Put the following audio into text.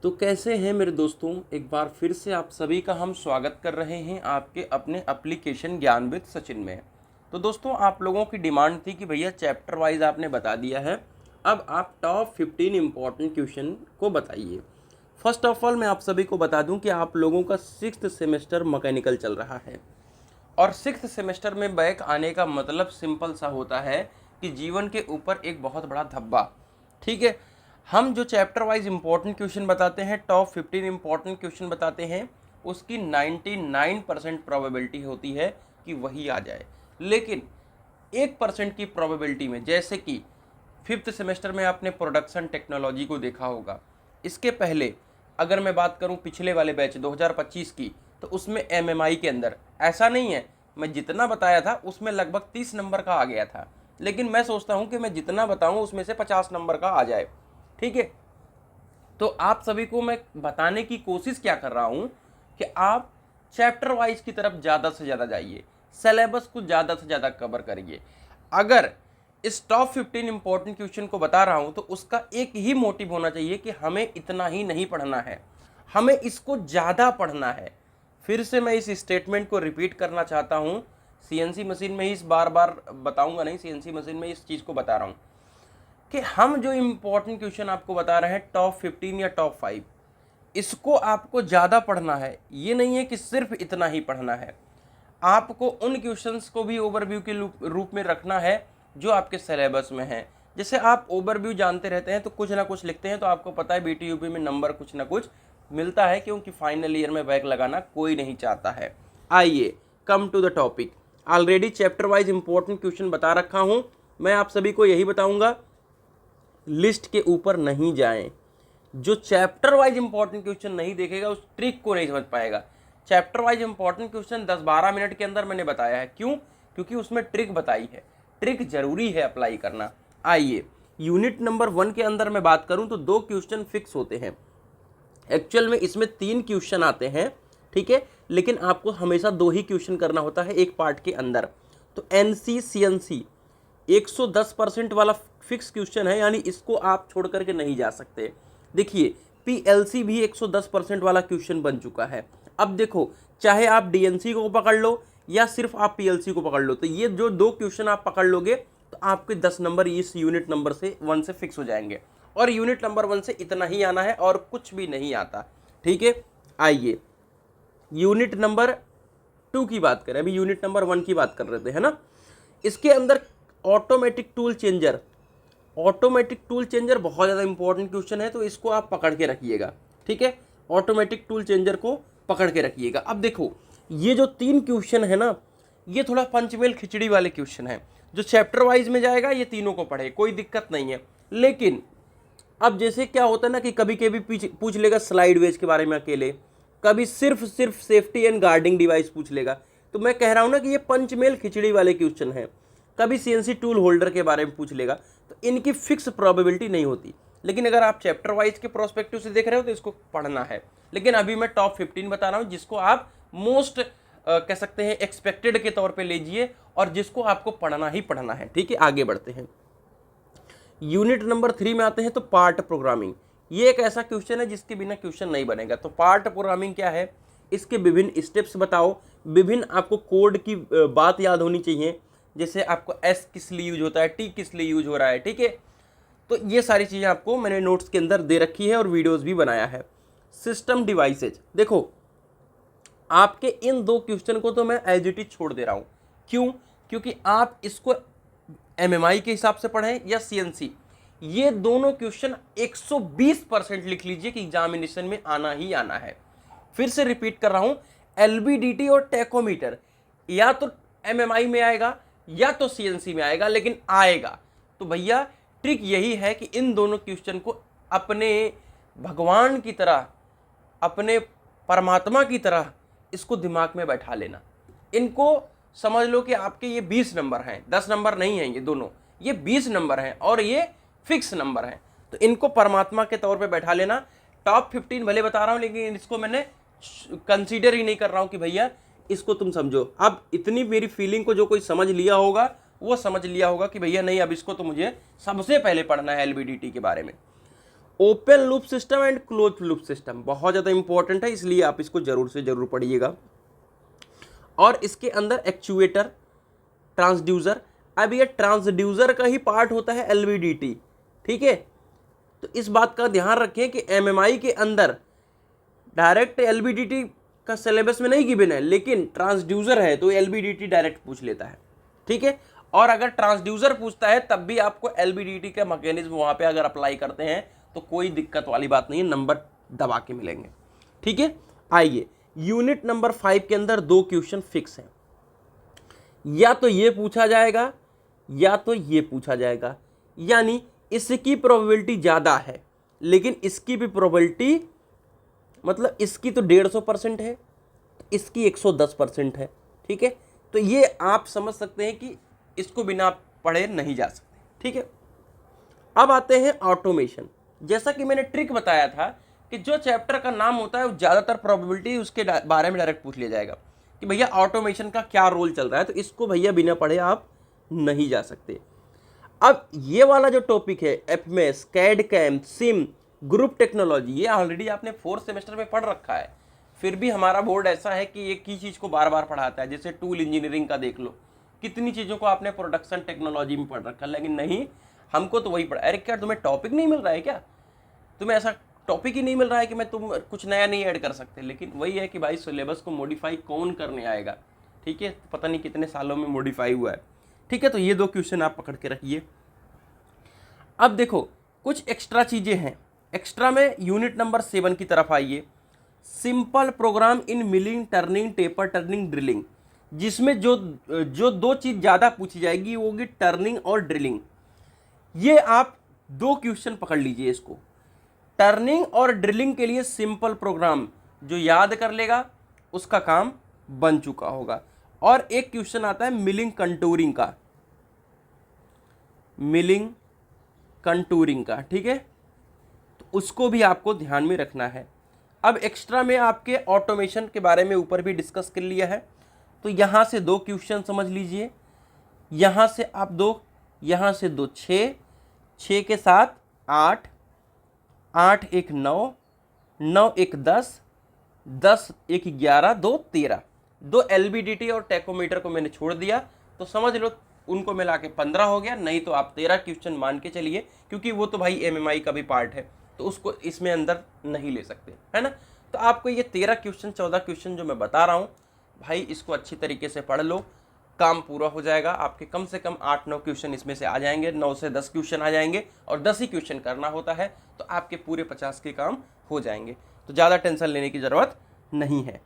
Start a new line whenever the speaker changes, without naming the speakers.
तो कैसे हैं मेरे दोस्तों, एक बार फिर से आप सभी का हम स्वागत कर रहे हैं आपके अपने एप्लीकेशन ज्ञान विद सचिन में। तो दोस्तों, आप लोगों की डिमांड थी कि भैया चैप्टर वाइज आपने बता दिया है, अब आप टॉप 15 इम्पॉर्टेंट क्वेश्चन को बताइए। फर्स्ट ऑफ ऑल मैं आप सभी को बता दूं कि आप लोगों का 6th सेमेस्टर मैकेनिकल चल रहा है और 6th सेमेस्टर में बैक आने का मतलब सिंपल सा होता है कि जीवन के ऊपर एक बहुत बड़ा धब्बा। ठीक है, हम जो चैप्टर वाइज इंपॉर्टेंट क्वेश्चन बताते हैं, टॉप 15 इंपॉर्टेंट क्वेश्चन बताते हैं, उसकी 99% प्रोबेबिलिटी होती है कि वही आ जाए। लेकिन 1% की प्रोबेबिलिटी में, जैसे कि 5th सेमेस्टर में आपने प्रोडक्शन टेक्नोलॉजी को देखा होगा, इसके पहले अगर मैं बात करूं पिछले वाले बैच 2025 की, तो उसमें एमएमआई के अंदर ऐसा नहीं है, मैं जितना बताया था उसमें लगभग 30 नंबर का आ गया था, लेकिन मैं सोचता हूं कि मैं जितना बताऊं उसमें से 50 नंबर का आ जाए। ठीक है, तो आप सभी को मैं बताने की कोशिश क्या कर रहा हूं कि आप चैप्टर वाइज की तरफ ज़्यादा से ज़्यादा जाइए, सिलेबस को ज़्यादा से ज़्यादा कवर करिए। अगर इस टॉप 15 इंपॉर्टेंट क्वेश्चन को बता रहा हूं तो उसका एक ही मोटिव होना चाहिए कि हमें इतना ही नहीं पढ़ना है, हमें इसको ज़्यादा पढ़ना है। फिर से मैं इस स्टेटमेंट को रिपीट करना चाहता हूं, सीएनसी मशीन में ही इस बार बार बताऊंगा नहीं, सीएनसी मशीन में इस चीज़ को बता रहा हूं कि हम जो इम्पोर्टेंट क्वेश्चन आपको बता रहे हैं टॉप 15 या टॉप 5, इसको आपको ज़्यादा पढ़ना है। ये नहीं है कि सिर्फ इतना ही पढ़ना है, आपको उन क्वेश्चंस को भी ओवरव्यू के रूप में रखना है जो आपके सिलेबस में है। जैसे आप ओवरव्यू जानते रहते हैं तो कुछ ना कुछ लिखते हैं, तो आपको पता है बीटीयूपी में नंबर कुछ ना कुछ मिलता है, क्योंकि फाइनल ईयर में बैक लगाना कोई नहीं चाहता है। आइए come to the topic. Already chapter wise important question बता रखा हूँ, मैं आप सभी को यही बताऊँगा, लिस्ट के ऊपर नहीं जाएं। जो चैप्टर वाइज इंपॉर्टेंट क्वेश्चन नहीं देखेगा उस ट्रिक को नहीं समझ पाएगा। Chapter wise important question 10-12 minute के अंदर मैंने बताया है, क्यों? क्योंकि उसमें ट्रिक बताई है, ट्रिक जरूरी है अप्लाई करना। आइए यूनिट नंबर 1 के अंदर मैं बात करूं तो 2 क्वेश्चन फिक्स होते हैं। एक्चुअल में इसमें 3 क्वेश्चन आते हैं, ठीक है, लेकिन आपको हमेशा 2 ही क्वेश्चन करना होता है एक पार्ट के अंदर। तो एनसी सीएनसी 110% वाला फिक्स क्वेश्चन है, यानी इसको आप छोड़ करके नहीं जा सकते। देखिए पीएलसी भी 110% वाला क्वेश्चन बन चुका है। अब देखो, चाहे आप डीएनसी को पकड़ लो या सिर्फ आप पीएलसी को पकड़ लो, तो ये जो 2 क्वेश्चन आप पकड़ लोगे तो आपके 10 नंबर इस यूनिट नंबर से 1 से फिक्स हो जाएंगे। और यूनिट नंबर 1 से इतना ही आना है और कुछ भी नहीं आता। ठीक है, आइए यूनिट नंबर 2 की बात करें, अभी यूनिट नंबर 1 की बात कर रहे थे, है ना। इसके अंदर automatic tool changer, automatic tool changer बहुत ज़्यादा इंपॉर्टेंट क्वेश्चन है, तो इसको आप पकड़ के रखिएगा। ठीक है, ऑटोमेटिक टूल चेंजर को पकड़ के रखिएगा। अब देखो, ये जो 3 क्वेश्चन है ना, ये थोड़ा पंचमेल खिचड़ी वाले क्वेश्चन है। जो चैप्टर वाइज में जाएगा ये तीनों को पढ़े, कोई दिक्कत नहीं है। लेकिन अब जैसे क्या होता है ना कि कभी कभी पूछ लेगा स्लाइड वेज के बारे में अकेले, कभी सिर्फ सेफ्टी एंड गार्डिंग डिवाइस पूछ लेगा। तो मैं कह रहा हूँ ना कि ये पंचमेल खिचड़ी वाले क्वेश्चन है। कभी सीएनसी टूल होल्डर के बारे में पूछ लेगा, तो इनकी फिक्स प्रोबेबिलिटी नहीं होती। लेकिन अगर आप चैप्टर वाइज के प्रोस्पेक्टिव से देख रहे हो तो इसको पढ़ना है। लेकिन अभी मैं टॉप 15 बता रहा हूँ जिसको आप मोस्ट कह सकते हैं एक्सपेक्टेड के तौर पे लीजिए और जिसको आपको पढ़ना ही पढ़ना है। ठीक है, आगे बढ़ते हैं। यूनिट नंबर 3 में आते हैं तो पार्ट प्रोग्रामिंग। ये एक ऐसा क्वेश्चन है जिसके बिना क्वेश्चन नहीं बनेगा। तो पार्ट प्रोग्रामिंग क्या है, इसके विभिन्न स्टेप्स बताओ, विभिन्न आपको कोड की बात याद होनी चाहिए। जैसे आपको एस किस लिए यूज होता है, टी किस लिए यूज हो रहा है। ठीक है, तो ये सारी चीज़ें आपको मैंने नोट्स के अंदर दे रखी है और वीडियोस भी बनाया है। सिस्टम डिवाइसेज, देखो आपके इन 2 क्वेश्चन को तो मैं एज इट इज छोड़ दे रहा हूँ। क्यों? क्योंकि आप इसको एमएमआई के हिसाब से पढ़ें या सीएनसी, ये दोनों क्वेश्चन 120% लिख लीजिए कि एग्जामिनेशन में आना ही आना है। फिर से रिपीट कर रहा हूं, एलबीडीटी और टेकोमीटर या तो एमएमआई में आएगा या तो सीएनसी में आएगा, लेकिन आएगा। तो भैया ट्रिक यही है कि इन दोनों क्वेश्चन को अपने भगवान की तरह, अपने परमात्मा की तरह इसको दिमाग में बैठा लेना। इनको समझ लो कि आपके ये 20 नंबर हैं, 10 नंबर नहीं हैं ये दोनों, ये 20 नंबर हैं और ये फिक्स नंबर हैं। तो इनको परमात्मा के तौर पे बैठा लेना। टॉप 15 भले बता रहा हूँ, लेकिन इसको मैंने कंसीडर ही नहीं कर रहा हूँ कि भैया इसको तुम समझो। अब इतनी मेरी फीलिंग को जो कोई समझ लिया होगा वो समझ लिया होगा कि भैया नहीं, अब इसको तो मुझे सबसे पहले पढ़ना है एलबीडीटी के बारे में। Open loop system and close loop system बहुत ज़्यादा इंपॉर्टेंट है, इसलिए आप इसको जरूर से जरूर पढ़िएगा। और इसके अंदर एक्चुएटर, ट्रांसड्यूसर, अब ये ट्रांसड्यूसर का ही पार्ट होता है एलवीडीटी, ठीक है। तो इस बात का ध्यान रखें कि एमएमआई के अंदर डायरेक्ट एलवीडीटी का सिलेबस में नहीं गिवन है, लेकिन ट्रांसड्यूसर है तो एलवीडीटी डायरेक्ट पूछ लेता है, ठीक है। और अगर ट्रांसड्यूसर पूछता है तब भी आपको एलवीडीटी का मैकेनिज्म वहां पे अगर अप्लाई करते हैं तो कोई दिक्कत वाली बात नहीं है, नंबर दबा के मिलेंगे, ठीक है। आइए, यूनिट नंबर 5 के अंदर 2 क्वेश्चन फिक्स हैं, या तो ये पूछा जाएगा या तो ये पूछा जाएगा, यानी इसकी प्रोबेबिलिटी ज़्यादा है, लेकिन इसकी भी प्रोबेबिलिटी, मतलब इसकी तो 150% है, इसकी 110% है, ठीक है। तो ये आप समझ सकते हैं कि इसको बिना पढ़े नहीं जा सकते, ठीक है। अब आते हैं ऑटोमेशन। जैसा कि मैंने ट्रिक बताया था कि जो चैप्टर का नाम होता है वो ज़्यादातर प्रोबेबिलिटी उसके बारे में डायरेक्ट पूछ लिया जाएगा कि भैया ऑटोमेशन का क्या रोल चल रहा है, तो इसको भैया बिना पढ़े आप नहीं जा सकते। अब ये वाला जो टॉपिक है FMS, CAD CAM, SIM, group technology, ये ऑलरेडी आपने 4th सेमेस्टर में पढ़ रखा है, फिर भी हमारा बोर्ड ऐसा है कि एक ही चीज़ को बार बार पढ़ाता है। जैसे टूल इंजीनियरिंग का देख लो, कितनी चीज़ों को आपने प्रोडक्शन टेक्नोलॉजी में पढ़ रखा है, लेकिन नहीं, हमको तो वही पढ़ा। अरे क्या तुम्हें टॉपिक नहीं मिल रहा है क्या? तुम्हें ऐसा टॉपिक ही नहीं मिल रहा है कि तुम कुछ नया नहीं ऐड कर सकते? लेकिन वही है कि भाई सिलेबस को मॉडिफाई कौन करने आएगा, ठीक है। पता नहीं कितने सालों में मॉडिफाई हुआ है, ठीक है। तो ये 2 क्वेश्चन आप पकड़ के रखिए। अब देखो कुछ एक्स्ट्रा चीज़ें हैं। एक्स्ट्रा में यूनिट नंबर 7 की तरफ आइए, simple program in milling, turning, taper turning, drilling, जिसमें जो 2 चीज़ ज़्यादा पूछी जाएगी वो होगी टर्निंग और ड्रिलिंग। ये आप 2 क्वेश्चन पकड़ लीजिए इसको। टर्निंग और ड्रिलिंग के लिए सिंपल प्रोग्राम जो याद कर लेगा उसका काम बन चुका होगा। और एक क्वेश्चन आता है मिलिंग कंटूरिंग का, मिलिंग कंटूरिंग का, ठीक है। तो उसको भी आपको ध्यान में रखना है। अब एक्स्ट्रा में आपके ऑटोमेशन के बारे में ऊपर भी डिस्कस कर लिया है, तो यहाँ से 2 क्वेश्चन समझ लीजिए, यहाँ से आप 2, यहाँ से 2, 6, 6 के साथ 8, 8 1 9, 9 1 10, 10 1 11, 2 13, 2 एलबीडीटी और टेकोमीटर को मैंने छोड़ दिया, तो समझ लो उनको मिला के 15 हो गया। नहीं तो आप 13 क्वेश्चन मान के चलिए, क्योंकि वो तो भाई एमएमआई का भी पार्ट है, तो उसको इसमें अंदर नहीं ले सकते, है ना। तो आपको ये 13 क्वेश्चन 14 क्वेश्चन जो मैं बता रहा हूँ भाई, इसको अच्छी तरीके से पढ़ लो, काम पूरा हो जाएगा। आपके कम से कम 8-9 क्वेश्चन इसमें से आ जाएंगे, 9 से 10 क्वेश्चन आ जाएंगे, और 10 ही क्वेश्चन करना होता है, तो आपके पूरे 50 के काम हो जाएंगे। तो ज़्यादा टेंशन लेने की ज़रूरत नहीं है।